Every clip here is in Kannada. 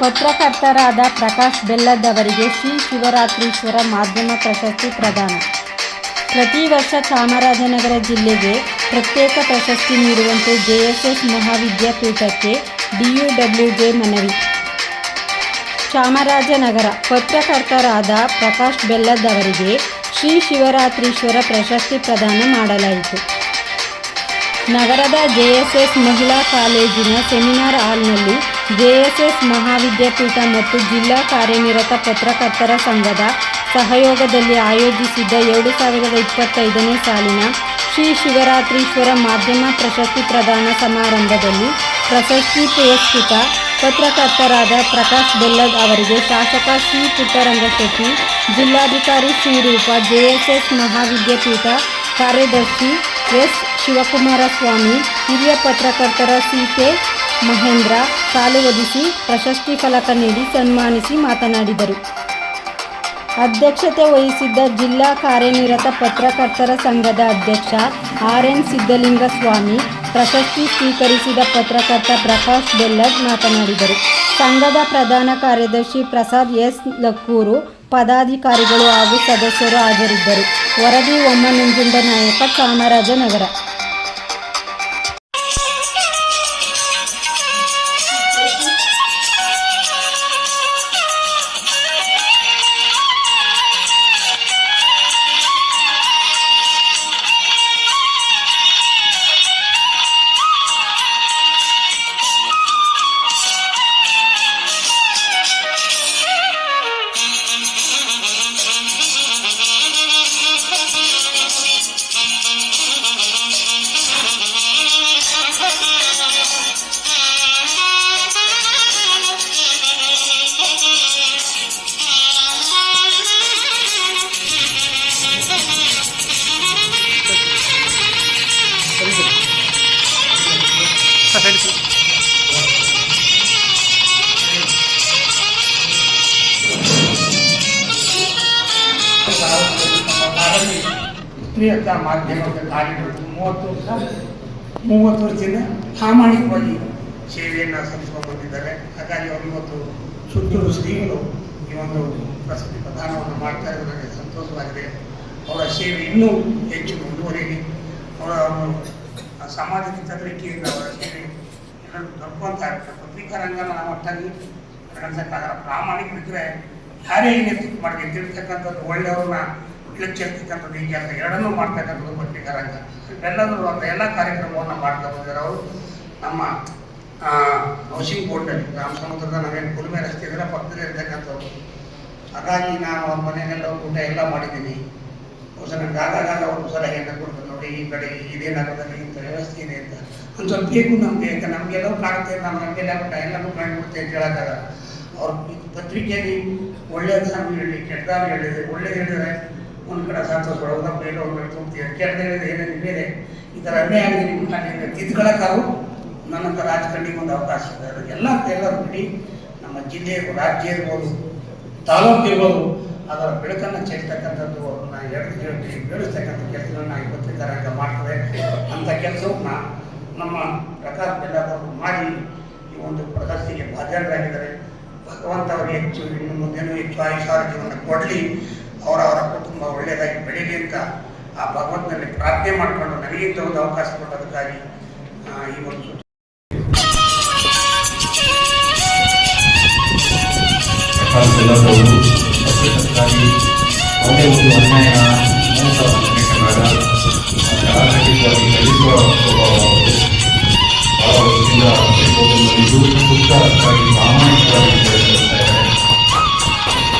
ಪತ್ರಕರ್ತರಾದ ಪ್ರಕಾಶ್ ಬೆಲ್ಲದವರಿಗೆ ಶ್ರೀ ಶಿವರಾತ್ರೀಶ್ವರ ಮಾಧ್ಯಮ ಪ್ರಶಸ್ತಿ ಪ್ರದಾನ. ಪ್ರತಿ ವರ್ಷ ಚಾಮರಾಜನಗರ ಜಿಲ್ಲೆಗೆ ಪ್ರತ್ಯೇಕ ಪ್ರಶಸ್ತಿ ನೀಡುವಂತೆ ಜೆಎಸ್ಎಸ್ ಮಹಾವಿದ್ಯಾಪೀಠಕ್ಕೆ ಡಿಯುಡಬ್ಲ್ಯೂಜೆ ಮನವಿ. ಚಾಮರಾಜನಗರ ಪತ್ರಕರ್ತರಾದ ಪ್ರಕಾಶ್ ಬೆಲ್ಲದವರಿಗೆ ಶ್ರೀ ಶಿವರಾತ್ರೀಶ್ವರ ಪ್ರಶಸ್ತಿ ಪ್ರದಾನ ಮಾಡಲಾಯಿತು. ನಗರದ ಜೆಎಸ್ಎಸ್ ಮಹಿಳಾ ಕಾಲೇಜಿನ ಸೆಮಿನಾರ್ ಹಾಲ್ನಲ್ಲಿ ಜೆಎಸ್ಎಸ್ ಮಹಾವಿದ್ಯಾಪೀಠ ಮತ್ತು ಜಿಲ್ಲಾ ಕಾರ್ಯನಿರತ ಪತ್ರಕರ್ತರ ಸಂಘದ ಸಹಯೋಗದಲ್ಲಿ ಆಯೋಜಿಸಿದ್ದ 2025ನೇ ಸಾಲಿನ ಶ್ರೀ ಶಿವರಾತ್ರೀಶ್ವರ ಮಾಧ್ಯಮ ಪ್ರಶಸ್ತಿ ಪ್ರದಾನ ಸಮಾರಂಭದಲ್ಲಿ ಪ್ರಶಸ್ತಿ ಪುರಸ್ಕೃತ ಪತ್ರಕರ್ತರಾದ ಪ್ರಕಾಶ್ ಬೆಲ್ಲದ್ ಅವರಿಗೆ ಶಾಸಕ ಶ್ರೀ ಪುಟ್ಟರಂಗಶೆಟ್ಟಿ, ಜಿಲ್ಲಾಧಿಕಾರಿ ಶ್ರೀರೂಪ, ಜೆಎಸ್ಎಸ್ ಮಹಾವಿದ್ಯಾಪೀಠ ಕಾರ್ಯದರ್ಶಿ ಎಸ್ ಶಿವಕುಮಾರಸ್ವಾಮಿ, ಹಿರಿಯ ಪತ್ರಕರ್ತರ ಸಿ.ಕೆ. ಮಹೇಂದ್ರ ಸಾಲು ಹೊದಿಸಿ ಪ್ರಶಸ್ತಿ ಫಲಕ ನೀಡಿ ಸನ್ಮಾನಿಸಿ ಮಾತನಾಡಿದರು. ಅಧ್ಯಕ್ಷತೆ ವಹಿಸಿದ್ದ ಜಿಲ್ಲಾ ಕಾರ್ಯನಿರತ ಪತ್ರಕರ್ತರ ಸಂಘದ ಅಧ್ಯಕ್ಷ ಆರ್.ಎನ್. ಸಿದ್ದಲಿಂಗಸ್ವಾಮಿ, ಪ್ರಶಸ್ತಿ ಸ್ವೀಕರಿಸಿದ ಪತ್ರಕರ್ತ ಪ್ರಕಾಶ್ ಬೆಲ್ಲದ್ ಮಾತನಾಡಿದರು. ಸಂಘದ ಪ್ರಧಾನ ಕಾರ್ಯದರ್ಶಿ ಪ್ರಸಾದ್ ಎಸ್. ಲಕ್ಕೂರು, ಪದಾಧಿಕಾರಿಗಳು ಹಾಗೂ ಸದಸ್ಯರು ಹಾಜರಿದ್ದರು. ವರದಿ ಒಮ್ಮ ನಂಜುಂಡನಾಯಕ, ಚಾಮರಾಜನಗರ. ಪತ್ರಿಕಾ ಮಾಧ್ಯಮದ ಕಾರ್ಯಕರ್ತರು 30 ವರ್ಷದಿಂದ ಪ್ರಾಮಾಣಿಕವಾಗಿ ಸೇವೆಯನ್ನು ಸಲ್ಲಿಸಿಕೊಂಡು ಬಂದಿದ್ದಾರೆ. ಹಾಗಾಗಿ ಅವರು ಇವತ್ತು ಸುತ್ತೂರು ಶ್ರೀಗಳು ಈ ಒಂದು ಪ್ರಶಸ್ತಿ ಪ್ರದಾನವನ್ನು ಮಾಡ್ತಾ ಇರೋದು ನನಗೆ ಸಂತೋಷವಾಗಿದೆ. ಅವರ ಸೇವೆ ಇನ್ನೂ ಹೆಚ್ಚು ಮುಂದುವರಿಯಲಿ. ಅವರ ಸಾಮಾಜಿಕ ಚಟುವಟಿಕೆಯಿಂದ ಅವರ ಸೇವೆ ಎಲ್ಲರೂ ದೊರಕುವಂತ ಪತ್ರಿಕಾ ರಂಗನ ಒಟ್ಟಾಗಿ ನಡೆಸಕ್ಕಾಗಲ್ಲ. ಪ್ರಾಮಾಣಿಕರಿದ್ದರೆ ಯಾರೇ ನೇತೃತ್ವ ಮಾಡಿ ತಿಳಿರ್ತಕ್ಕಂಥದ್ದು, ಒಳ್ಳೆಯವ್ರನ್ನ ಇಳಿಸಿರ್ತಕ್ಕಂಥದ್ದು, ಈ ಕೆಲಸ ಎರಡನ್ನೂ ಮಾಡ್ತಕ್ಕಂಥದ್ದು ಪತ್ರಿಕಾ ರಂಗ. ಎಲ್ಲರೂ ಅಂತ ಎಲ್ಲ ಕಾರ್ಯಕ್ರಮವನ್ನು ಮಾಡ್ತಾ ಬಂದಿದ್ದಾರೆ. ಅವರು ನಮ್ಮ ಹೌಸಿಂಗ್ ಬೋರ್ಡ್ನಲ್ಲಿ ಗ್ರಾಮ ಸಮುದ್ರದ ನಾವೇನು ಕುಲುಮೆ ರಸ್ತೆ ಇದರ ಪಕ್ಕದಲ್ಲಿ ಇರ್ತಕ್ಕಂಥವ್ರು. ಹಾಗಾಗಿ ನಾನು ಅವ್ರ ಮನೆಯಲ್ಲೆಲ್ಲ ಊಟ ಎಲ್ಲ ಮಾಡಿದ್ದೀನಿ. ಹೊಸ ನನಗೆ ಆಗಾಗ ಅವರು ಸಲಹೆಯನ್ನು ಕೊಡ್ತಾರೆ, ನೋಡಿ ಈ ಕಡೆ ಇದೇನಾಗೋದಲ್ಲಿ ಇಂಥ ವ್ಯವಸ್ಥೆ ಇದೆ ಅಂತ. ಒಂದು ಸ್ವಲ್ಪ ಬೇಕು ನಮಗೆ ಅಂತ ನಮಗೆಲ್ಲವೂ ಕಾಣುತ್ತೆ, ನಾವು ನಮಗೆಲ್ಲ ಊಟ ಎಲ್ಲನೂ ಕಾಣ್ಬಿಡುತ್ತೆ ಅಂತ ಹೇಳೋಕ್ಕಾಗ. ಅವ್ರ ಪತ್ರಿಕೆಯಲ್ಲಿ ಒಳ್ಳೆಯದಾಗಿ ಹೇಳಿ, ಕೆಟ್ಟದಾಗಿ ಹೇಳಿದರೆ, ಒಳ್ಳೇದು ಹೇಳಿದರೆ ಒಂದು ಕಡೆ ಸಂತೋಷ ಪಡೋದಪ್ಪ, ಎಲ್ಲೋ ಒಂದು ಕಡೆ ತುಂಬ್ತೀವಿ, ಕೆಟ್ಟ ಹೇಳಿದ್ರೆ ಏನೇನು ಬೇರೆ ಈ ಥರ ಅನ್ಯಾಯ ಆಗಿದೆ ನಿಮ್ಮ ಕಣ್ಣಿಗೆ ತಿದ್ಕೊಳ್ಳೋಕ್ಕಾಗೂ ನನ್ನಂಥ ರಾಜಕಾರಣಿಗೆ ಒಂದು ಅವಕಾಶ ಇದೆ. ಎಲ್ಲರೂ ಬಿಡಿ, ನಮ್ಮ ಜಿಲ್ಲೆ ರಾಜ್ಯ ಇರ್ಬೋದು, ತಾಲೂಕು ಇರ್ಬೋದು, ಅದರ ಬೆಳಕನ್ನು ಚೆಲ್ತಕ್ಕಂಥದ್ದು, ಅವ್ರನ್ನ ಬೆಳೆಸ್ತಕ್ಕಂಥ ಕೆಲಸಗಳನ್ನ ಈ ಪತ್ರಿಕಾ ರಂಗ ಮಾಡ್ತದೆ. ಅಂಥ ಕೆಲಸವನ್ನ ನಮ್ಮ ಪ್ರಕಾಶ್ ಬೆಲ್ಲದವರು ಮಾಡಿ ಈ ಒಂದು ಪ್ರಶಸ್ತಿಗೆ ಭಾಜನರಾಗಿದ್ದಾರೆ. ಭಗವಂತ ಅವರಿಗೆ ಹೆಚ್ಚು ಇನ್ನು ಮುಂದೇನೂ ಹೆಚ್ಚು ಆಯುಷ್ಯ ಕೊಡಲಿ, ಅವರ ಕುಟುಂಬ ಒಳ್ಳೆಯದಾಗಿ ಬೆಳೀಲಿ ಅಂತ ಆ ಭಗವಂತನಲ್ಲಿ ಪ್ರಾರ್ಥನೆ ಮಾಡಿಕೊಂಡು ನನಗಿಂತ ಒಂದು ಅವಕಾಶ ಕೊಟ್ಟದಕ್ಕಾಗಿ ಈ ಒಂದು ಯಾವುದೇ ಒಂದು ಅನ್ಯಾಯ ಕಲಾಕೃತಿಗಾಗಿ ಕಲಿಸುವ ಸ್ವಭಾವವಾಗಿದೆ. ಬಹಳ ವರ್ಷದಿಂದ ಪ್ರಾಮಾಣಿಕವಾಗಿ ಕೆಲಸ ಮಾಡ್ತಾ ಇದ್ದಾರೆ.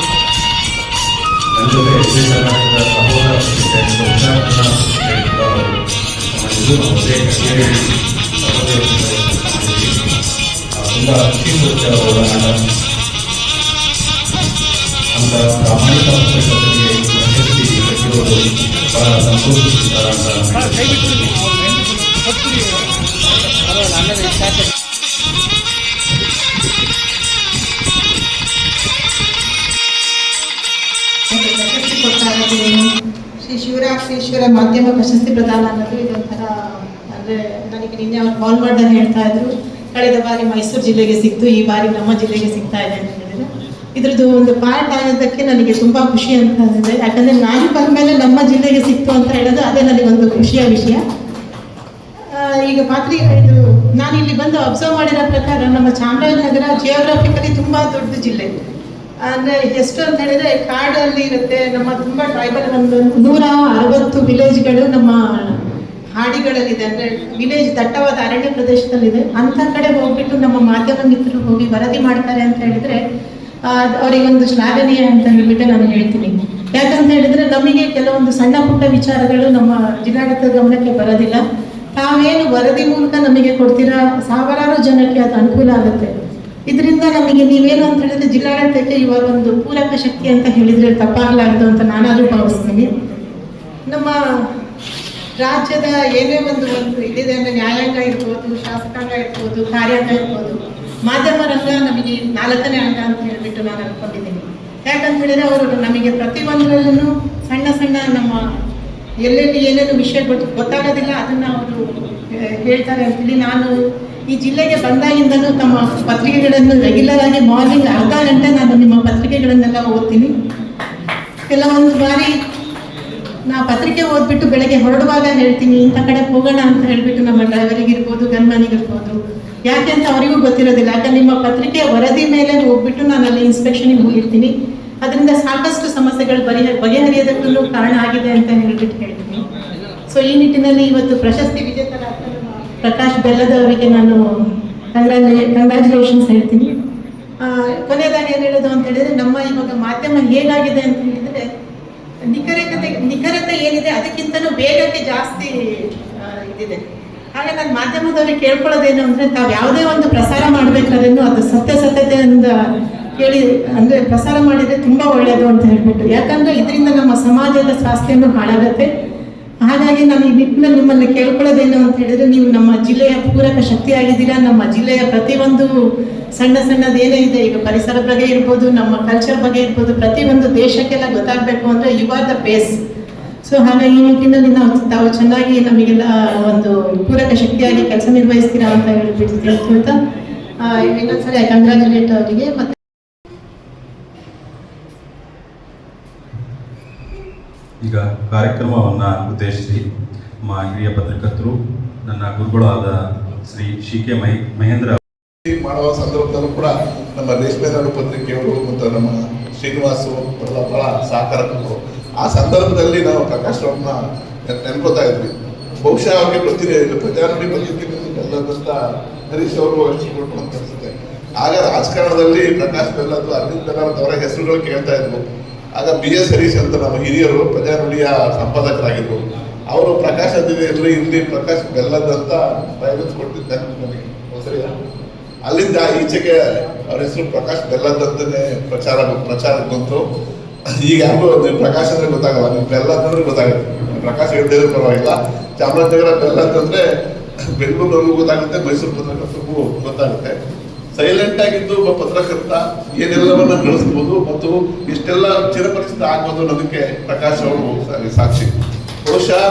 ನನ್ನ ಜೊತೆ ವಿಜಯ ಕರ್ನಾಟಕದ ಸಹೋದರ ಅದೇ ಕಚೇರಿಯಲ್ಲಿ ತುಂಬ ಹೋರಾಟ ಅಂತ ಪ್ರಾಮಾಣಿಕ ಪತ್ರಕರ್ತರಿಗೆ ಪ್ರಶಸ್ತಿ ಕಟ್ಟಿರುವುದು ಬಹಳ ಸಂತೋಷಿಸಿದ್ದಾರೆ ಅಂತ. ಪ್ರಶಸ್ತಿ ಕೊಡ್ತಾ ಇರೋದು ಶ್ರೀ ಶಿವರಾತ್ರೀಶ್ವರ ಮಾಧ್ಯಮ ಪ್ರಶಸ್ತಿ ಪ್ರದಾನ ಅನ್ನೋದು ಇದೊಂಥರ, ಅಂದರೆ ನನಗೆ ನಿನ್ನೆ ಅವ್ರು ಕಾಲ್ ಮಾಡಿದಾಗ ಹೇಳ್ತಾ ಇದ್ರು, ಕಳೆದ ಬಾರಿ ಮೈಸೂರು ಜಿಲ್ಲೆಗೆ ಸಿಕ್ತು, ಈ ಬಾರಿ ನಮ್ಮ ಜಿಲ್ಲೆಗೆ ಸಿಗ್ತಾ ಇದೆ ಅಂತ ಹೇಳಿದ್ರೆ ಇದ್ರದ್ದು ಒಂದು ಪಾರ್ಟ್ ಆಗೋದಕ್ಕೆ ನನಗೆ ತುಂಬಾ ಖುಷಿ ಅಂತ ಇದೆ. ಯಾಕಂದ್ರೆ ನಾನು ಬಂದ್ಮೇಲೆ ನಮ್ಮ ಜಿಲ್ಲೆಗೆ ಸಿಕ್ತು ಅಂತ ಹೇಳೋದು ಅದೇ ನನಗೊಂದು ಖುಷಿಯ ವಿಷಯ. ಈಗ ಇದು ನಾನು ಇಲ್ಲಿ ಬಂದು ಅಬ್ಸರ್ವ್ ಮಾಡಿರೋ ಪ್ರಕಾರ ನಮ್ಮ ಚಾಮರಾಜನಗರ ಜಿಯೋಗ್ರಾಫಿಕಲಿ ತುಂಬಾ ದೊಡ್ಡ ಜಿಲ್ಲೆ. ಅಂದ್ರೆ ಎಷ್ಟು ಅಂತ ಹೇಳಿದ್ರೆ ಕಾಡಲ್ಲಿ ಇರುತ್ತೆ, ನಮ್ಮ ತುಂಬಾ ಟ್ರೈಬಲ್ ಒಂದು 160 ವಿಲೇಜ್ಗಳು ನಮ್ಮ ಹಾಡಿಗಳಲ್ಲಿದೆ. ಅಂದ್ರೆ ವಿಲೇಜ್ ದಟ್ಟವಾದ ಅರಣ್ಯ ಪ್ರದೇಶದಲ್ಲಿದೆ. ಅಂತ ಕಡೆ ಹೋಗ್ಬಿಟ್ಟು ನಮ್ಮ ಮಾಧ್ಯಮ ಮಿತ್ರರು ಹೋಗಿ ವರದಿ ಮಾಡ್ತಾರೆ ಅಂತ ಹೇಳಿದ್ರೆ ಅವರಿಗೊಂದು ಶ್ಲಾಘನೀಯ ಅಂತ ಹೇಳ್ಬಿಟ್ಟು ನಾನು ಹೇಳ್ತೀನಿ. ಯಾಕಂತ ಹೇಳಿದ್ರೆ ನಮಗೆ ಕೆಲವೊಂದು ಸಣ್ಣ ಪುಟ್ಟ ವಿಚಾರಗಳು ನಮ್ಮ ಜಿಲ್ಲಾಡಳಿತದ ಗಮನಕ್ಕೆ ಬರೋದಿಲ್ಲ. ತಾವೇನು ವರದಿ ಮೂಲಕ ನಮಗೆ ಕೊಡ್ತೀರಾ, ಸಾವಿರಾರು ಜನಕ್ಕೆ ಅದು ಅನುಕೂಲ ಆಗುತ್ತೆ. ಇದರಿಂದ ನಮಗೆ ನೀವೇನು ಅಂತ ಹೇಳಿದ್ರೆ ಜಿಲ್ಲಾಡಳಿತಕ್ಕೆ ಇವಾಗ ಒಂದು ಪೂರಕ ಶಕ್ತಿ ಅಂತ ಹೇಳಿದ್ರೆ ತಪ್ಪಾಗಲಾರದು ಅಂತ ನಾನಾದ್ರೂ ಭಾವಿಸ್ತೀನಿ. ನಮ್ಮ ರಾಜ್ಯದ ಏನೇ ಒಂದು ಇದಿದೆ ಅಂದರೆ ನ್ಯಾಯಾಂಗ ಇರ್ಬೋದು, ಶಾಸಕಾಂಗ ಇರ್ಬೋದು, ಕಾರ್ಯಾಂಗ ಇರ್ಬೋದು, ಮಾಧ್ಯಮ ರಂಗ ನಮಗೆ 4ನೇ ಅಂಗ ಅಂತ ಹೇಳ್ಬಿಟ್ಟು ನಾನು ಅನ್ಕೊಂಡಿದ್ದೀನಿ. ಯಾಕಂತ ಹೇಳಿದ್ರೆ ಅವರು ನಮಗೆ ಪ್ರತಿಯೊಂದರಲ್ಲೂ ಸಣ್ಣ ಸಣ್ಣ ನಮ್ಮ ಎಲ್ಲೆಲ್ಲಿ ಏನೇನು ವಿಷಯ ಗೊತ್ತಾಗೋದಿಲ್ಲ ಅದನ್ನ ಅವರು ಹೇಳ್ತಾರೆ ಅಂತೇಳಿ ನಾನು ಈ ಜಿಲ್ಲೆಗೆ ಬಂದಾಗಿಂದನೂ ತಮ್ಮ ಪತ್ರಿಕೆಗಳನ್ನು ರೆಗ್ಯುಲರ್ ಆಗಿ ಮಾರ್ನಿಂಗ್ ಅರ್ಧ ಗಂಟೆ ನಾನು ನಿಮ್ಮ ಪತ್ರಿಕೆಗಳನ್ನೆಲ್ಲ ಓದ್ತೀನಿ. ಕೆಲವೊಂದು ಬಾರಿ ನಾ ಪತ್ರಿಕೆ ಓದ್ಬಿಟ್ಟು ಬೆಳಗ್ಗೆ ಹೊರಡುವಾಗ ಹೇಳ್ತೀನಿ ಇಂಥ ಕಡೆ ಹೋಗೋಣ ಅಂತ ಹೇಳ್ಬಿಟ್ಟು ನಮ್ಮ ಡ್ರೈವರಿಗಿರ್ಬೋದು, ಗನ್ಮನಿಗಿರ್ಬೋದು. ಯಾಕೆ ಅಂತ ಅವರಿಗೂ ಗೊತ್ತಿರೋದಿಲ್ಲ. ಯಾಕಂದ್ರೆ ನಿಮ್ಮ ಪತ್ರಿಕೆ ವರದಿ ಮೇಲೆ ಹೋಗ್ಬಿಟ್ಟು ನಾನು ಅಲ್ಲಿ ಇನ್ಸ್ಪೆಕ್ಷನಿಗೆ ಹೋಗಿರ್ತೀನಿ. ಅದರಿಂದ ಸಾಕಷ್ಟು ಸಮಸ್ಯೆಗಳು ಬಗೆಹರಿಯೋದಕ್ಕೂ ಕಾರಣ ಆಗಿದೆ ಅಂತ ಹೇಳ್ಬಿಟ್ಟು ಹೇಳ್ತೀನಿ. ಸೊ ಈ ನಿಟ್ಟಿನಲ್ಲಿ ಇವತ್ತು ಪ್ರಶಸ್ತಿ ವಿಜೇತರಾದ ಪ್ರಕಾಶ್ ಬೆಲ್ಲದ ಅವರಿಗೆ ನಾನು ಕಂಗ್ರ್ಯಾಚುಲೇಷನ್ಸ್ ಹೇಳ್ತೀನಿ. ಕೊನೆಯದಾಗಿ ಏನು ಹೇಳೋದು ಅಂತ ಹೇಳಿದ್ರೆ ನಮ್ಮ ಇವಾಗ ಮಾಧ್ಯಮ ಹೇಗಾಗಿದೆ ಅಂತ ಹೇಳಿದ್ರೆ ನಿಖರತೆ ಏನಿದೆ ಅದಕ್ಕಿಂತಲೂ ವೇಗಕ್ಕೆ ಜಾಸ್ತಿ ಇದಿದೆ. ಹಾಗೆ ನಾನು ಮಾಧ್ಯಮದವರಿಗೆ ಕೇಳ್ಕೊಳ್ಳೋದೇನು ಅಂದರೆ ತಾವು ಯಾವುದೇ ಒಂದು ಪ್ರಸಾರ ಮಾಡಬೇಕಾದ್ರೂ ಅದು ಸತ್ಯತೆಯಿಂದ ಕೇಳಿ ಅಂದರೆ ಪ್ರಸಾರ ಮಾಡಿದರೆ ತುಂಬ ಒಳ್ಳೆಯದು ಅಂತ ಹೇಳ್ಬಿಟ್ಟು. ಯಾಕಂದರೆ ಇದರಿಂದ ನಮ್ಮ ಸಮಾಜದ ಸ್ವಾಸ್ಥ್ಯನೂ ಹಾಳಾಗುತ್ತೆ. ಹಾಗಾಗಿ ನಾನು ಈ ನಿಟ್ಟಿನಲ್ಲಿ ನಿಮ್ಮಲ್ಲಿ ಕೇಳ್ಕೊಳ್ಳೋದೇನು ಅಂತ ಹೇಳಿದ್ರೆ ನೀವು ನಮ್ಮ ಜಿಲ್ಲೆಯ ಪೂರಕ ಶಕ್ತಿಯಾಗಿದ್ದೀರಾ. ನಮ್ಮ ಜಿಲ್ಲೆಯ ಪ್ರತಿಯೊಂದು ಸಣ್ಣದು ಏನೇ ಇದೆ, ಈಗ ಪರಿಸರ ಬಗ್ಗೆ ಇರ್ಬೋದು, ನಮ್ಮ ಕಲ್ಚರ್ ಬಗ್ಗೆ ಇರ್ಬೋದು, ಪ್ರತಿಯೊಂದು ದೇಶಕ್ಕೆಲ್ಲ ಗೊತ್ತಾಗಬೇಕು ಅಂದರೆ you are the base. So ಹಾಗಾಗಿ ಈ ನಿಟ್ಟಿನಲ್ಲಿ ತಾವು ಚೆನ್ನಾಗಿ ನಮಗೆಲ್ಲ ಒಂದು ಪೂರಕ ಶಕ್ತಿಯಾಗಿ ಕೆಲಸ ನಿರ್ವಹಿಸ್ತೀರಾ ಅಂತ ಹೇಳ್ಬಿಟ್ಟು ಇನ್ನೊಂದ್ಸರಿ ಕಂಗ್ರ್ಯಾಚುಲೇಟ್ ಅವರಿಗೆ. ಮತ್ತೆ ಈಗ ಕಾರ್ಯಕ್ರಮವನ್ನು ಉದ್ದೇಶಿಸಿ ನಮ್ಮ ಹಿರಿಯ ಪತ್ರಕರ್ತರು ನನ್ನ ಗುರುಗಳಾದ ಶ್ರೀ ಕೆ ಮಹೇಂದ್ರ ಮಾಡುವ ಸಂದರ್ಭದಲ್ಲೂ ಕೂಡ ನಮ್ಮ ರೇಷ್ಮೆ ನಾಡು ಪತ್ರಿಕೆಯವರು ಮತ್ತು ನಮ್ಮ ಶ್ರೀನಿವಾಸು ಬಹಳ ಸಹಕಾರ ಕೊಟ್ಟರು. ಆ ಸಂದರ್ಭದಲ್ಲಿ ನಾವು ಪ್ರಕಾಶ್ ಅವ್ರನ್ನ ನೆನ್ಕೋತಾ ಇದ್ವಿ. ಬಹುಶಃ ಅವ್ರಿಗೆ ಪ್ರಜಾನುಡಿ ಬಗೆದಂತ ಹರೀಶ್ ಅವರು ಹಂಚಿಕೊಟ್ಟು ಅಂತ ಅನ್ಸುತ್ತೆ. ಆಗ ರಾಜಕಾರಣದಲ್ಲಿ ಪ್ರಕಾಶ್ ಬೆಲ್ಲದ್ದು, ಅರವಿಂದ್ ಬೆಲ್ಲದವರ ಹೆಸರುಗಳು ಕೇಳ್ತಾ ಇದ್ವು. ಆಗ BS ಹರೀಶ್ ಅಂತ ನಮ್ಮ ಹಿರಿಯರು ಪ್ರಜಾನುಡಿಯ ಸಂಪಾದಕರಾಗಿದ್ರು. ಅವರು ಪ್ರಕಾಶ್ ಅತಿಥಿಯಲ್ಲಿ ಇಲ್ಲಿ ಪ್ರಕಾಶ್ ಬೆಲ್ಲದಂತ ಪ್ರೈವೇಟ್ ಕೊಟ್ಟಿದ್ದಾರೆ ನನಗೆ ಸರಿಯಾ. ಅಲ್ಲಿಂದ ಈಚೆಗೆ ಅವ್ರ ಹೆಸರು ಪ್ರಕಾಶ್ ಬೆಲ್ಲದಂತನೇ ಪ್ರಚಾರಕ್ಕೆ ಬಂತು. ಈಗ ಯಾರಿಗೂ ಪ್ರಕಾಶ್ ಅಂದ್ರೆ ಗೊತ್ತಾಗಲ್ಲ, ನೀವು ಬೆಲ್ಲದಂದ್ರೆ ಗೊತ್ತಾಗುತ್ತೆ. ಪ್ರಕಾಶ್ ಹೇಳ್ತಿದ್ರು ಪರವಾಗಿಲ್ಲ. ಚಾಮರಾಜನಗರ ಬೆಲ್ಲದಂದ್ರೆ ಬೆಂಗಳೂರಿನವ್ರಿಗೂ ಗೊತ್ತಾಗುತ್ತೆ, ಮೈಸೂರು ಪತ್ರಕರ್ತರಿಗೂ ಗೊತ್ತಾಗುತ್ತೆ. ಸೈಲೆಂಟ್ ಆಗಿದ್ದು ಒಬ್ಬ ಪತ್ರಕರ್ತ ಏನೆಲ್ಲವನ್ನ ಗಳಿಸ್ಬೋದು ಮತ್ತು ಇಷ್ಟೆಲ್ಲ ಚಿರಪರಿಚಿತ ಆಗ್ಬೋದು ಅನ್ನೋದಕ್ಕೆ ಪ್ರಕಾಶ್ ಅವರು ಸಾಕ್ಷಿ. ಬಹುಶಃ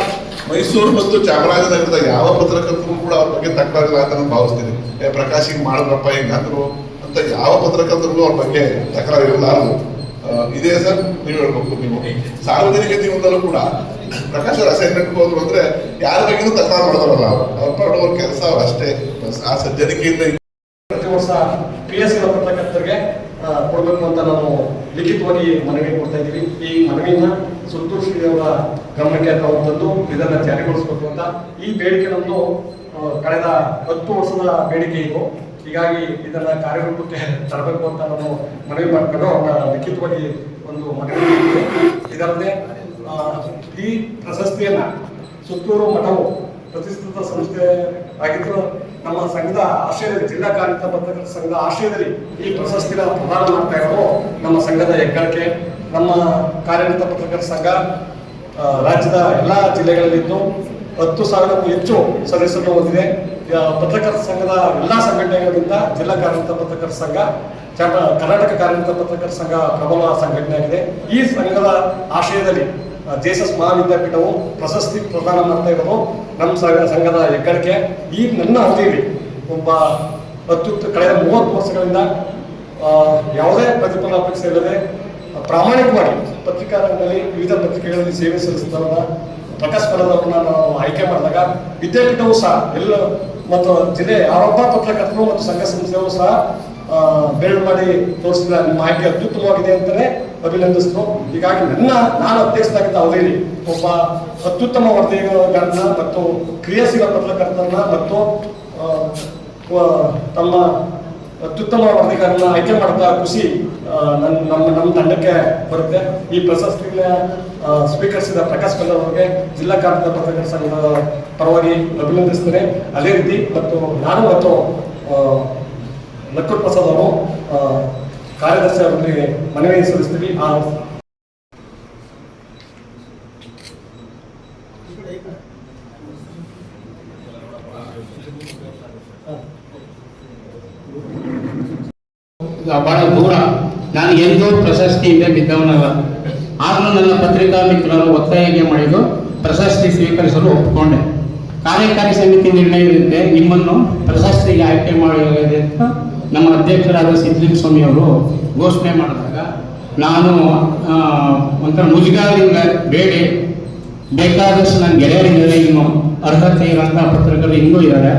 ಮೈಸೂರು ಮತ್ತು ಚಾಮರಾಜನಗರದ ಯಾವ ಪತ್ರಕರ್ತರು ಕೂಡ ಅವ್ರ ಬಗ್ಗೆ ತಕರಾರಿಲ್ಲ ಅಂತ ನಾನು ಭಾವಿಸ್ತೀನಿ. ಪ್ರಕಾಶ್ ಹಿಂಗೆ ಮಾಡಿದ್ರಪ್ಪ ಹಿಂಗಂದ್ರು ಅಂತ ಯಾವ ಪತ್ರಕರ್ತರಿಗೂ ಅವ್ರ ಬಗ್ಗೆ ತಕರಾರು ಇರಲಾರದು. ಇದೇ ಸರ್ ನೀವು ಹೇಳ್ಬೇಕು. ನೀವು ಸಾರ್ವಜನಿಕ ಜೀವನದಲ್ಲೂ ಕೂಡ ಪ್ರಕಾಶ್ ಅವ್ರ ಅಸೈನ್ಮೆಂಟ್ ಹೋದ್ರು ಅಂದ್ರೆ ಯಾರ ಬಗ್ಗೆನೂ ತಕರಾರು ಮಾಡೋದ್ರಲ್ಲ, ಅವ್ರ ಪಡುವ ಕೆಲಸ ಅವ್ರು ಅಷ್ಟೇ. ಆ ಸಜ್ಜನಿಕೆಯಿಂದ ಪ್ರತಿ ವರ್ಷ PSC ಪತ್ರಕರ್ತರಿಗೆ ಕೊಡಬೇಕು ಅಂತ ನಾವು ಲಿಖಿತವಾಗಿ ಮನವಿ ಕೊಡ್ತಾ ಇದ್ದೀವಿ. ಈ ಮನವಿನ ಸುತ್ತೂರು ಶ್ರೀ ಅವರ ಗಮನಕ್ಕೆ ತಾವು ತಂದು ಇದನ್ನ ಜಾರಿಗೊಳಿಸಬೇಕು ಅಂತ ಈ ಬೇಡಿಕೆ ನಮ್ಮದು ಕಳೆದ 10 ವರ್ಷದ ಬೇಡಿಕೆ ಇದು. ಹೀಗಾಗಿ ಇದನ್ನ ಕಾರ್ಯರೂಪಕ್ಕೆ ತರಬೇಕು ಅಂತ ನಾವು ಮನವಿ ಮಾಡ್ಕೊಂಡು ಅವರ ಲಿಖಿತವಾಗಿ ಒಂದು ಮನವಿ ಇದೆ. ಇದಲ್ಲದೆ ಈ ಪ್ರಶಸ್ತಿಯನ್ನ ಸುತ್ತೂರು ಮಠವು ಪ್ರತಿಷ್ಠಿತ ಸಂಸ್ಥೆ ಆಗಿದ್ದು ನಮ್ಮ ಸಂಘದ ಆಶ್ರಯದಲ್ಲಿ, ಜಿಲ್ಲಾ ಕಾರ್ಮಿಕ ಪತ್ರಕರ್ತರ ಸಂಘದ ಆಶ್ರಯದಲ್ಲಿ ಈ ಪ್ರಶಸ್ತಿನ ಪ್ರದಾನ ಮಾಡ್ತಾ ಇರೋದು ನಮ್ಮ ಸಂಘದ ಹೆಗ್ಗಳಿಕೆ. ನಮ್ಮ ಕಾರ್ಯನಿರತ ಪತ್ರಕರ್ತರ ಸಂಘ ರಾಜ್ಯದ ಎಲ್ಲ ಜಿಲ್ಲೆಗಳಲ್ಲಿದ್ದು 10,000ಕ್ಕೂ ಹೆಚ್ಚು ಸದಸ್ಯರನ್ನು ಹೊಂದಿದೆ. ಪತ್ರಕರ್ತರ ಸಂಘದ ಎಲ್ಲ ಸಂಘಟನೆಗಳಿಂದ ಜಿಲ್ಲಾ ಕಾರ್ಮಿಕ ಪತ್ರಕರ್ತರ ಸಂಘ, ಕರ್ನಾಟಕ ಕಾರ್ಮಿಕ ಪತ್ರಕರ್ತರ ಸಂಘ ಪ್ರಬಲ ಸಂಘಟನೆಯಾಗಿದೆ. ಈ ಸಂಘದ ಆಶ್ರಯದಲ್ಲಿ ಜೆಎಸ್ಎಸ್ ಮಹಾವಿದ್ಯಾಪೀಠವು ಪ್ರಶಸ್ತಿ ಪ್ರದಾನ ಮಾಡ್ತಾ ಇರೋದು ನಮ್ಮ ಸಂಘದ ಹೆಗ್ಗಳಿಕೆ. ಈ ನನ್ನ ಅವಧಿಯಲ್ಲಿ ಒಬ್ಬ ಕಳೆದ 30 ವರ್ಷಗಳಿಂದ ಯಾವುದೇ ಪ್ರತಿಫಲ ಅಪೇಕ್ಷೆ ಇಲ್ಲದೆ ಪ್ರಾಮಾಣಿಕವಾಗಿ ಪತ್ರಿಕಾ ರಂಗದಲ್ಲಿ ವಿವಿಧ ಪತ್ರಿಕೆಗಳಲ್ಲಿ ಸೇವೆ ಸಲ್ಲಿಸಿದವರ ಪ್ರಕಾಶ್ ಬೆಲ್ಲದ್ ಅವ್ರನ್ನ ನಾವು ಆಯ್ಕೆ ಮಾಡಿದಾಗ ವಿದ್ಯಾಪೀಠವೂ ಸಹ ಎಲ್ಲ ಮತ್ತು ಜಿಲ್ಲೆ ಯಾವೊಬ್ಬ ಪತ್ರಕರ್ತರು ಮತ್ತು ಸಂಘ ಸಂಸ್ಥೆಯವರು ಸಹ ಬೆರಳು ಮಾಡಿ ತೋರಿಸಿದ ನಿಮ್ಮ ಆಯ್ಕೆ ಅತ್ಯುತ್ತಮವಾಗಿದೆ ಅಂತಲೇ ಅಭಿನಂದಿಸಿದ್ರು. ಹೀಗಾಗಿ ನಾನು ಅಧ್ಯಕ್ಷರಾಗಿದ್ದ ಅವಧಿಯಲ್ಲಿ ಒಬ್ಬ ಅತ್ಯುತ್ತಮ ವರದಿಗಾರನ ಮತ್ತು ಕ್ರಿಯಾಶೀಲ ಪತ್ರಕರ್ತರನ್ನ ಮತ್ತು ತಮ್ಮ ಅತ್ಯುತ್ತಮ ವರದಿಗಾರನ ಆಯ್ಕೆ ಮಾಡಿದ ಖುಷಿ ನಮ್ಮ ತಂಡಕ್ಕೆ ಬರುತ್ತೆ. ಈ ಪ್ರಶಸ್ತಿನ ಸ್ವೀಕರಿಸಿದ ಪ್ರಕಾಶ್ ಬೆಲ್ಲದ್ ಅವರಿಗೆ ಜಿಲ್ಲಾ ಕಾರ್ಮಿಕ ಪತ್ರಕರ್ತರ ಸಂಘದ ಪರವಾಗಿ ಅಭಿನಂದಿಸ್ತೇನೆ. ಅದೇ ರೀತಿ ನಾನು ಮತ್ತು ಲಕ್ಕೂರ್ ಪ್ರಸಾದ್ ಅವರು ಕಾರ್ಯದರ್ಶಿ ಅವರಿಗೆ ಮನವಿ ಸಲ್ಲಿಸ್ತೀವಿ. ಬಹಳ ದೂರ, ನಾನು ಎಂದೂ ಪ್ರಶಸ್ತಿಯಿಂದ ಬಿದ್ದವನಲ್ಲ. ಆದರೂ ನನ್ನ ಪತ್ರಿಕಾ ಮಿತ್ರರು ಒತ್ತಾಯ ಮಾಡಿದ್ದು ಪ್ರಶಸ್ತಿ ಸ್ವೀಕರಿಸಲು ಒಪ್ಪಿಕೊಂಡೆ. ಕಾರ್ಯಕಾರಿ ಸಮಿತಿ ನಿರ್ಣಯದಂತೆ ನಿಮ್ಮನ್ನು ಪ್ರಶಸ್ತಿಗೆ ಆಯ್ಕೆ ಮಾಡಿದೆ ಅಂತ ನಮ್ಮ ಅಧ್ಯಕ್ಷರಾದ ಸಿದ್ಧಲಿಂಗಸ್ವಾಮಿ ಅವರು ಘೋಷಣೆ ಮಾಡಿದಾಗ ನಾನು ಒಂಥರ ಮುಜುಗರದಿಂದ ಬೇಡಿ ಬೇಕಾದಷ್ಟು ನನ್ನ ಗೆಳೆಯರಿದ್ದಾರೆ, ಇನ್ನು ಅರ್ಹತೆ ಇರೋಂಥ ಪತ್ರಕರ್ತರು ಇನ್ನೂ ಇದ್ದಾರೆ,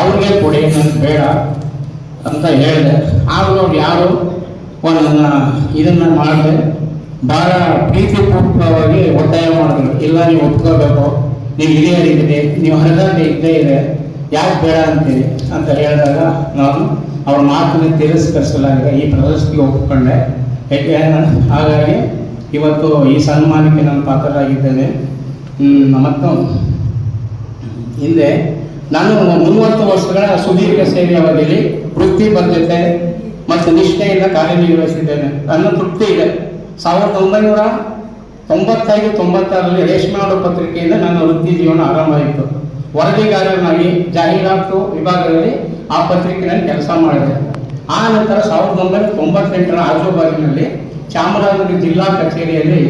ಅವ್ರಿಗೆ ಕೊಡಿ, ನನಗೆ ಬೇಡ ಅಂತ ಹೇಳಿದೆ. ಆದರೂ ಅವ್ರು ಯಾರು ಇದನ್ನು ಮಾಡಿದೆ ಭಾಳ ಪ್ರೀತಿಪೂರ್ವಕವಾಗಿ ಒತ್ತಾಯ ಮಾಡಿದ್ರು. ಇಲ್ಲ, ನೀವು ಒಪ್ಕೋಬೇಕು, ನೀವು ಹಿರಿಯರಿದ್ದೀರಿ, ನೀವು ಅರ್ಹತೆ ಇದ್ದೇ ಇದೆ, ಯಾಕೆ ಬೇಡ ಅಂತೀರಿ ಅಂತ ಹೇಳಿದಾಗ ನಾನು ಅವ್ರ ಮಾತನ್ನು ತಿರಸ್ಕರಿಸಲಾಗಿದೆ. ಈ ಪ್ರಶಸ್ತಿಗೆ ಒಪ್ಪಿಕೊಂಡೆ. ಹಾಗಾಗಿ ಇವತ್ತು ಈ ಸನ್ಮಾನಕ್ಕೆ ನಾನು ಪಾತ್ರರಾಗಿದ್ದೇನೆ. ಮತ್ತು ಹಿಂದೆ ನಾನು 30 ವರ್ಷಗಳ ಸುದೀರ್ಘ ಸೇವೆ ಅವಧಿಯಲ್ಲಿ ವೃತ್ತಿ ಬದ್ಧತೆ ಮತ್ತು ನಿಷ್ಠೆಯಿಂದ ಕಾರ್ಯನಿರ್ವಹಿಸಿದ್ದೇನೆ. ನನ್ನ ತೃಪ್ತಿ ಇದೆ. 1995-96ರಲ್ಲಿ ರೇಷ್ಮೆ ನಾಡು ಪತ್ರಿಕೆಯಿಂದ ನನ್ನ ವೃತ್ತಿ ಜೀವನ ಆರಂಭವಾಯಿತು. ವರದಿಗಾರನಾಗಿ ಜಾಹೀರಾತು ವಿಭಾಗದಲ್ಲಿ ಆ ಪತ್ರಿಕೆಯಲ್ಲಿ ಕೆಲಸ ಮಾಡಿದೆ. ಆ ನಂತರ 1998ರ ಆಜುಬಾಜಿನಲ್ಲಿ ಚಾಮರಾಜನಗರ ಜಿಲ್ಲಾ ಕಚೇರಿಯಲ್ಲಿ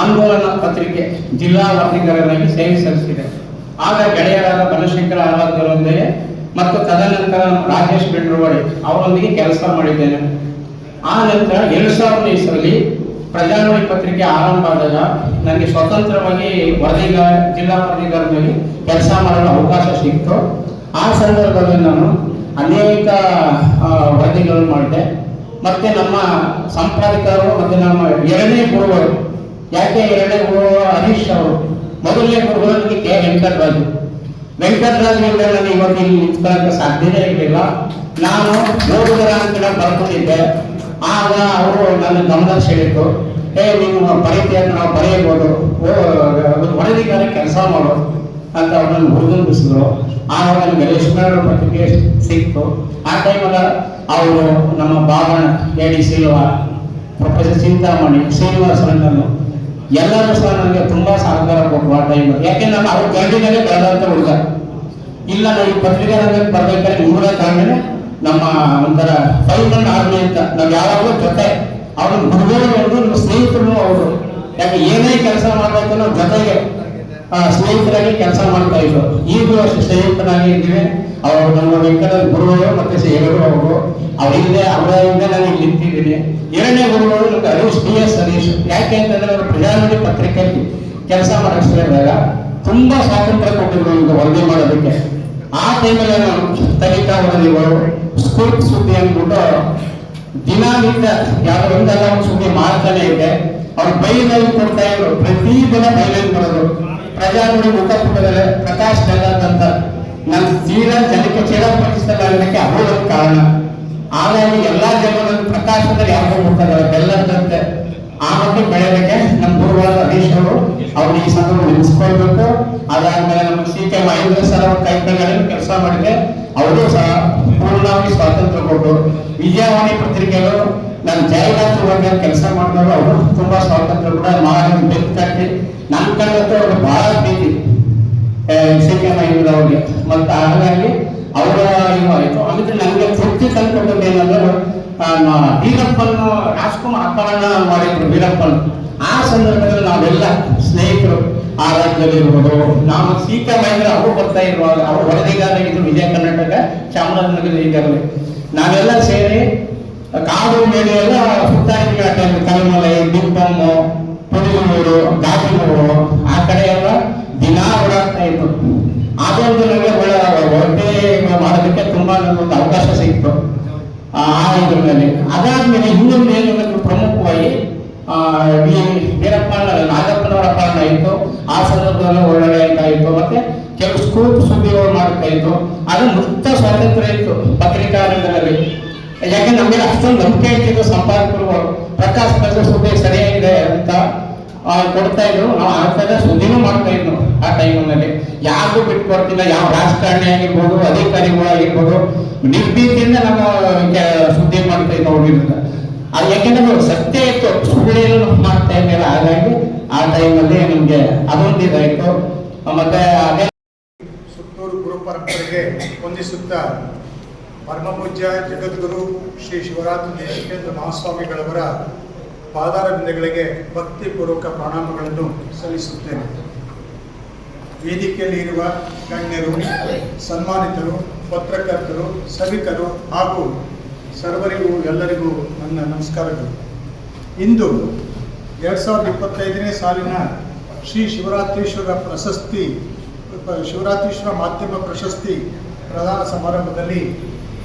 ಆಂದೋಲನ ಪತ್ರಿಕೆ ಜಿಲ್ಲಾ ವರದಿಗಾರನಾಗಿ ಸೇವೆ ಸಲ್ಲಿಸಿದೆ. ಆಗ ಗೆಳೆಯರಾದ ಬನಶಂಕರ ಆರಾಧ್ಯರೊಂದಿಗೆ ಮತ್ತು ತದನಂತರ ರಾಜೇಶ್ ಬೆಂಡ್ರವಾಡಿ ಅವರೊಂದಿಗೆ ಕೆಲಸ ಮಾಡಿದ್ದೇನೆ. ಆ ನಂತರ 2000ರಲ್ಲಿ ಪ್ರಜಾವಾಣಿ ಪತ್ರಿಕೆ ಆರಂಭ ಆದಾಗ ನನಗೆ ಸ್ವತಂತ್ರವಾಗಿ ಜಿಲ್ಲಾ ವರದಿಗಾರನಾಗಿ ಕೆಲಸ ಮಾಡಲು ಅವಕಾಶ ಸಿಕ್ತು. ಆ ಸಂದರ್ಭದಲ್ಲಿ ನಾನು ಅನೇಕ ವರದಿಗಳನ್ನು ಮಾಡಿದೆ. ಮತ್ತು ನಮ್ಮ ಸಂಪಾದಕರು ಮತ್ತು ನಮ್ಮ ಎರಡನೇ ಗುರುಗಳು, ಯಾಕೆ ಎರಡನೇ ಗುರು ಹರೀಶ್ ಅವರು, ಮೊದಲನೇ ಗುರುಗಳಿಗೆ ಕೆ ವೆಂಕಟರಾಜ್ ನಾನು ಇವತ್ತು ಇಲ್ಲಿ ನಿಂತ್ಕೊಳ್ಳೋಕ್ಕೆ ಸಾಧ್ಯನೇ ಇರಲಿಲ್ಲ. ನಾನು ಓದುಗರ ಅಂತ ಬರ್ಕೊಂಡಿದ್ದೆ. ಆಗ ಅವರು ನನ್ನ ಗಮನ ಸೆಳೆಯಿತು. ನೀವು ಬರೀತೀಯ, ನಾವು ಬರೆಯಬಹುದು, ವರದಿಗಾರ ಕೆಲಸ ಮಾಡು ಅಂತ ಅವ್ರನ್ನ ಹುರಿದುಂಬಿಸಿದ್ರು. ಆವಾಗ ನನಗೆ ರೇಷ್ಮೆ ಪತ್ರಿಕೆ ಸಿಕ್ತು. ಆ ಟೈಮಲ್ಲಿ ಅವರು ನಮ್ಮ ಬಾಬಣ್ಣ ಎಡಿ ಸಿಲ್ವಾ, ಪ್ರೊಫೆಸರ್ ಚಿಂತಾಮಣಿ, ಶ್ರೀನಿವಾಸರನ್ನು ಎಲ್ಲರೂ ಸಹ ನನಗೆ ತುಂಬಾ ಸಹಕಾರ ಕೊಟ್ಟರು ಆ ಟೈಮಲ್ಲಿ. ಯಾಕೆಂದ್ರೆ ನಾನು ಅವ್ರ ಗಂಡಿನಲ್ಲೇ ಬೆಳೆದಂತ ಹುಡುಗ. ಇಲ್ಲ, ನಾವು ಈ ಪತ್ರಿಕಾ ರಂಗಕ್ಕೆ ಬರ್ಬೇಕಾದ್ರೆ ನಿಮ್ಮೂರ ಕಾರಣನೇ ನಮ್ಮ ಒಂಥರ 5 ಆರ್ಮಿ ಅಂತ ನಾವು ಯಾವಾಗಲೂ ಜೊತೆ, ಅವ್ರ ಗುರುಗಳು ನಮ್ಮ ಸ್ನೇಹಿತರು ಅವರು. ಯಾಕೆ ಏನೇ ಕೆಲಸ ಮಾಡಬೇಕು ನಾವು ಜೊತೆಗೆ ಸ್ನೇಹಿತರಾಗಿ ಕೆಲಸ ಮಾಡ್ತಾ ಇದ್ರು. ಈಗಲೂ ಅಷ್ಟು ಸ್ನೇಹಿತರಾಗಿ ಇದ್ದೀವಿ. ಅವರು ನಮ್ಮ ವೆಂಕಟ ಗುರುಗಳು ಮತ್ತೆ ಸೇವರು ಅವರು, ಅವರಿಂದ ನಾನು ಇಲ್ಲಿ ನಿಂತಿದ್ದೀನಿ. ಎರಡನೇ ಗುರುಗಳು ನಮ್ಗೆ ಹರೀಶ್. ಯಾಕೆ ಅಂತಂದ್ರೆ ಅವರು ಪ್ರಜಾವಾಣಿ ಪತ್ರಿಕೆಯಲ್ಲಿ ಕೆಲಸ ಮಾಡಕ್ಕೆ ಹೇಳಿದಾಗ ತುಂಬಾ ಸ್ವಾತಂತ್ರ್ಯ ಕೊಟ್ಟಿದ್ರು ನಮ್ಗೆ ವರದಿ ಮಾಡೋದಕ್ಕೆ. ಆ ಟೈಮಲ್ಲಿ ನಾನು ತನಿಖಾ ವರದಿಗಳು, ಸ್ಕೂಲ್ ಸುದ್ದಿ ಅಂದ್ಬಿಟ್ಟು ದಿನನಿತ್ಯ ಯಾವ್ದು ಒಂದಲ್ಲ ಒಂದು ಸುದ್ದಿ ಮಾಡ್ತಾನೆ ಇದೆ. ಅವ್ರು ಬೈಲಲ್ಲಿ ಕೊಡ್ತಾ ಇದ್ರು, ಪ್ರತಿದಿನ ಬೈಲಲ್ಲಿ ಬರೋದು. ಪ್ರಜಾವಾಣಿ ಮುಖಪುಟದಲ್ಲಿ ಪ್ರಕಾಶ್ ಬೆಲ್ಲದ್ ಅಂತ ನನ್ನ ಜನಕ್ಕೆ ಚಿರಪಡಿಸಲಾಗಲಿಕ್ಕೆ ಅದು ಒಂದು ಕಾರಣ. ಹಾಗಾಗಿ ಎಲ್ಲಾ ಜನರನ್ನು ಪ್ರಕಾಶದಲ್ಲಿ ಯಾರು ಕೊಡ್ತಾರೆ ಬೆಲ್ಲದಂತೆ ಆ ಬಗ್ಗೆ ಬೆಳೆಯೋದಕ್ಕೆ ನಮ್ಮ ಗುರುಗಳಾದ ಹರೀಶ್ ಅವರು ಅವ್ರಿಗೆ ಈ ಸಂದರ್ಭ ನೆನೆಸ್ಕೊಳ್ಬೇಕು. ಅದಾದ್ಮೇಲೆ ನಮ್ಮ CK ಮಹೇಂದ್ರ ಸರ್ ಅವ್ರ ಕೈಗಳಲ್ಲಿ ಕೆಲಸ ಮಾಡಿದೆ. ಅವರು ಸಹ ಪೂರ್ಣವಾಗಿ ಸ್ವಾತಂತ್ರ್ಯ ಕೊಟ್ಟು ವಿಜಯವಾಣಿ ಪತ್ರಿಕೆಗಳು ನಾನು ಜಾಹೀರಾತು ಬಗ್ಗೆ ಕೆಲಸ ಮಾಡಿದವರು ಅವರು ತುಂಬಾ ಸ್ವಾತಂತ್ರ್ಯ ಕೂಡ ಮಾಡಿ ಬೆತ್ತು ಕಟ್ಟಿ ನನ್ನ ಕಂಡಂತೂ ಅವರು ಬಹಳ ಪ್ರೀತಿ CK ಮಹೇಂದ್ರ ಅವ್ರಿಗೆ. ಮತ್ತು ಹಾಗಾಗಿ ಅವರ ಇದು ಆಯಿತು. ಅಂದ್ರೆ ನನಗೆ ತೃಪ್ತಿ ತಂದುಕೊಟ್ಟದ್ದು ಏನಂದ್ರೆ ವೀರಪ್ಪನ ರಾಜ್ಕುಮಾರ್ ಅಪಹರಣ ಮಾಡಿದ್ರು ವೀರಪ್ಪನ್. ಆ ಸಂದರ್ಭದಲ್ಲಿ ನಾವೆಲ್ಲ ಸ್ನೇಹಿತರು ಆ ರಾಜ್ಯದಲ್ಲಿ ಇರ್ಬೋದು. ನಾವು ಸಿ.ಕೆ. ಮಹೇಂದ್ರ ಅವರು ಬರ್ತಾ ಇರುವಾಗ ಅವರು ವರದಿಗಾರರಾಗಿದ್ದು ವಿಜಯ ಕರ್ನಾಟಕ ಚಾಮರಾಜನಗರ ಜಿಲ್ಲೆಯಲ್ಲಿ ನಾವೆಲ್ಲ ಸೇರಿ ಕಾಡು ಮೇಲೆ ಎಲ್ಲ ಸುತ್ತಾಡಿದ್ವಿ. ಆ ಟೈಮ್ ಕಲ್ಮಲೆ, ದಿಂಪಮ್ಮು, ಪುಡಿಗೂರು, ಗಾಜಿನೂರು ಆ ಕಡೆ ಎಲ್ಲ ದಿನ ಓಡಾಡ್ತಾ ಇತ್ತು. ಅದೊಂದು ನಮಗೆ ಹೊಟ್ಟೆ ಮಾಡೋದಕ್ಕೆ ತುಂಬಾ ನಮಗೊಂದು ಅವಕಾಶ ಸಿಕ್ತು ಆ ಇದರಲ್ಲಿ. ಅದಾದ್ಮೇಲೆ ಇನ್ನೊಂದು ಏನು ಪ್ರಮುಖವಾಗಿ ಈ ವೀರಪ್ಪ ನಾಗಪ್ಪನವರ ಕಾರಣ ಇತ್ತು. ಆ ಸಂದರ್ಭದಲ್ಲಿ ಒಳ್ಳೆ ಇತ್ತು. ಮತ್ತೆ ಕೆಲವು ಸ್ಕೂಲ್ ಸುದ್ದಿಗಳು ಮಾಡ್ತಾ ಇತ್ತು. ಅದು ಮುಕ್ತ ಸ್ವಾತಂತ್ರ್ಯ ಇತ್ತು ಪತ್ರಿಕಾ ರಂಗದಲ್ಲಿ. ಯಾಕೆ ನಮಗೆ ಅಷ್ಟೊಂದು ನಂಬಿಕೆ ಇರ್ತಿತ್ತು ಸಂಪಾದಕರು. ಪ್ರಕಾಶ್ ಸುದ್ದಿ ಸರಿಯಾಗಿದೆ ಅಂತ ಕೊಡ್ತಾ ಇದ್ರು. ನಾವು ಆ ಥರ ಸುದ್ದಿನೂ ಮಾಡ್ತಾ ಇದ್ವು ಆ ಟೈಮ್ನಲ್ಲಿ. ಯಾರಿಗೂ ಬಿಟ್ಕೊಡ್ತಿಲ್ಲ. ಯಾವ ರಾಜಕಾರಣಿ ಆಗಿರ್ಬೋದು, ಅಧಿಕಾರಿಗಳಾಗಿರ್ಬೋದು, ನಿರ್ಭೀತಿಯಿಂದ ನಾವು ಸುದ್ದಿ ಮಾಡ್ತಾ ಇದ್ವು ಅವ್ರಿಂದ. ಅದು ಯಾಕೆಂದ್ರೆ ಸತ್ಯ ಇತ್ತು, ಸುಳ್ಳೇನು ಮಾಡ್ತಾ ಇದ್ದಿಲ್ಲ. ಹಾಗಾಗಿ ಆ ಟೈಮಲ್ಲಿ ನಮಗೆ ಅದೊಂದು ಇದಾಯಿತು. ಮತ್ತೆ ಅದೇ ಸುತ್ತೂರು ಗುರು ಪರಂಪರೆಗೆ ವಂದಿಸುತ್ತಾ ಪರಮಪೂಜ್ಯ ಜಗದ್ಗುರು ಶ್ರೀ ಶಿವರಾತ್ರಿ ದೇಶಿಕೇಂದ್ರ ಮಹಾಸ್ವಾಮಿಗಳವರ ಪಾದಾರವಿಂದಗಳಿಗೆ ಭಕ್ತಿಪೂರ್ವಕ ಪ್ರಣಾಮಗಳನ್ನು ಸಲ್ಲಿಸುತ್ತೇನೆ. ವೇದಿಕೆಯಲ್ಲಿ ಇರುವ ಗಣ್ಯರು, ಸನ್ಮಾನಿತರು, ಪತ್ರಕರ್ತರು, ಸಭಿಕರು ಹಾಗೂ ಸರ್ವರಿಗೂ ಎಲ್ಲರಿಗೂ ನನ್ನ ನಮಸ್ಕಾರಗಳು. ಇಂದು 2025ನೇ ಸಾಲಿನ ಶ್ರೀ ಶಿವರಾತ್ರೀಶ್ವರ ಮಾಧ್ಯಮ ಪ್ರಶಸ್ತಿ ಪ್ರದಾನ ಸಮಾರಂಭದಲ್ಲಿ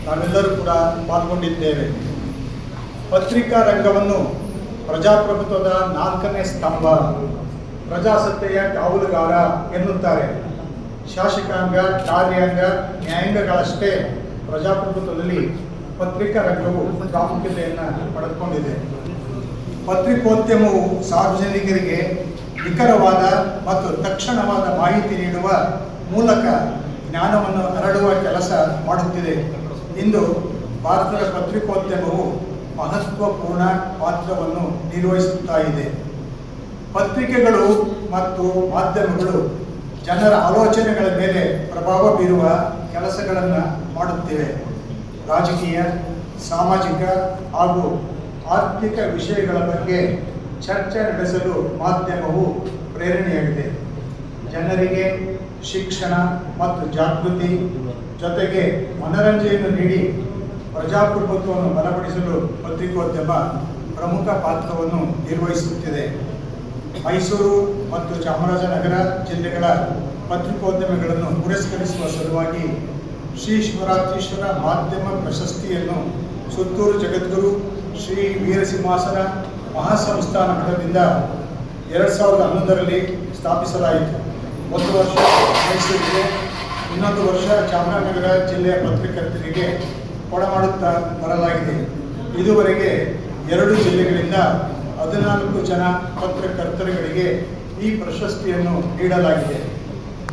ನಾವೆಲ್ಲರೂ ಕೂಡ ಪಾಲ್ಗೊಂಡಿದ್ದೇವೆ. ಪತ್ರಿಕಾ ರಂಗವನ್ನು ಪ್ರಜಾಪ್ರಭುತ್ವದ 4ನೇ ಸ್ತಂಭ, ಪ್ರಜಾಸತ್ತೆಯ ಕಾವಲುಗಾರ ಎನ್ನುತ್ತಾರೆ. ಶಾಸಕಾಂಗ, ಕಾರ್ಯಾಂಗ, ನ್ಯಾಯಾಂಗಗಳಷ್ಟೇ ಪ್ರಜಾಪ್ರಭುತ್ವದಲ್ಲಿ ಪತ್ರಿಕಾ ರಂಗವು ಪ್ರಾಮುಖ್ಯತೆಯನ್ನು ಪಡೆದುಕೊಂಡಿದೆ. ಪತ್ರಿಕೋದ್ಯಮವು ಸಾರ್ವಜನಿಕರಿಗೆ ನಿಖರವಾದ ಮತ್ತು ತಕ್ಷಣವಾದ ಮಾಹಿತಿ ನೀಡುವ ಮೂಲಕ ಜ್ಞಾನವನ್ನು ಹರಡುವ ಕೆಲಸ ಮಾಡುತ್ತಿದೆ. ಇಂದು ಭಾರತದ ಪತ್ರಿಕೋದ್ಯಮವು ಮಹತ್ವಪೂರ್ಣ ಪಾತ್ರವನ್ನು ನಿರ್ವಹಿಸುತ್ತಾ ಇದೆ. ಪತ್ರಿಕೆಗಳು ಮತ್ತು ಮಾಧ್ಯಮಗಳು ಜನರ ಆಲೋಚನೆಗಳ ಮೇಲೆ ಪ್ರಭಾವ ಬೀರುವ ಕೆಲಸಗಳನ್ನು ಮಾಡುತ್ತಿವೆ. ರಾಜಕೀಯ, ಸಾಮಾಜಿಕ ಹಾಗೂ ಆರ್ಥಿಕ ವಿಷಯಗಳ ಬಗ್ಗೆ ಚರ್ಚೆ ನಡೆಸಲು ಮಾಧ್ಯಮವು ಪ್ರೇರಣೆಯಾಗಿದೆ. ಜನರಿಗೆ ಶಿಕ್ಷಣ ಮತ್ತು ಜಾಗೃತಿ ಜೊತೆಗೆ ಮನರಂಜನೆಯನ್ನು ನೀಡಿ ಪ್ರಜಾಪ್ರಭುತ್ವವನ್ನು ಬಲಪಡಿಸಲು ಪತ್ರಿಕೋದ್ಯಮ ಪ್ರಮುಖ ಪಾತ್ರವನ್ನು ನಿರ್ವಹಿಸುತ್ತಿದೆ. ಮೈಸೂರು ಮತ್ತು ಚಾಮರಾಜನಗರ ಜಿಲ್ಲೆಗಳ ಪತ್ರಿಕೋದ್ಯಮಿಗಳನ್ನು ಪುರಸ್ಕರಿಸುವ ಸಲುವಾಗಿ ಶ್ರೀ ಶಿವರಾತ್ರೀಶ್ವರ ಮಾಧ್ಯಮ ಪ್ರಶಸ್ತಿಯನ್ನು ಸುತ್ತೂರು ಜಗದ್ಗುರು ಶ್ರೀ ವೀರಸಿಂಹಾಸನ ಮಹಾಸಂಸ್ಥಾನ ಮಠದಿಂದ 2011ರಲ್ಲಿ ಸ್ಥಾಪಿಸಲಾಯಿತು. ಒಂದು ವರ್ಷ ಮೈಸೂರಿಗೆ, ಇನ್ನೊಂದು ವರ್ಷ ಚಾಮರಾಜನಗರ ಜಿಲ್ಲೆಯ ಪತ್ರಕರ್ತರಿಗೆ ಕೊಡಮಾಡುತ್ತಾ ಬರಲಾಗಿದೆ. ಇದುವರೆಗೆ 2 ಜಿಲ್ಲೆಗಳಿಂದ 14 ಜನ ಪತ್ರಕರ್ತರುಗಳಿಗೆ ಈ ಪ್ರಶಸ್ತಿಯನ್ನು ನೀಡಲಾಗಿದೆ.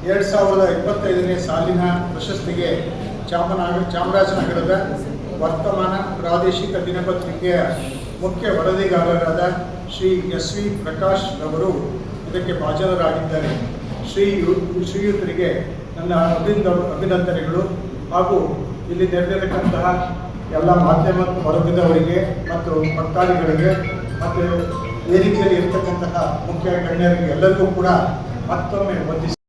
2025ನೇ ಸಾಲಿನ ಪ್ರಶಸ್ತಿಗೆ ಚಾಮರಾಜನಗರದ ವರ್ತಮಾನ ಪ್ರಾದೇಶಿಕ ದಿನಪತ್ರಿಕೆಯ ಮುಖ್ಯ ವರದಿಗಾರರಾದ ಶ್ರೀ ಎಸ್.ವಿ. ಪ್ರಕಾಶ್ ರವರು ಇದಕ್ಕೆ ಭಾಜನರಾಗಿದ್ದಾರೆ. ಶ್ರೀಯುತರಿಗೆ ನನ್ನ ಅಭಿನಂದನೆಗಳು ಹಾಗೂ ಇಲ್ಲಿ ನೆರೆದಿರತಕ್ಕಂತಹ ಎಲ್ಲ ಮಾಧ್ಯಮ ವರ್ಗದವರಿಗೆ ಮತ್ತು ಭಕ್ತಾದಿಗಳಿಗೆ ಮತ್ತು ವೇದಿಕೆಯಲ್ಲಿ ಇರತಕ್ಕಂತಹ ಮುಖ್ಯ ಗಣ್ಯರಿಗೆ ಎಲ್ಲರಿಗೂ ಕೂಡ ಮತ್ತೊಮ್ಮೆ ವಂದಿಸಿ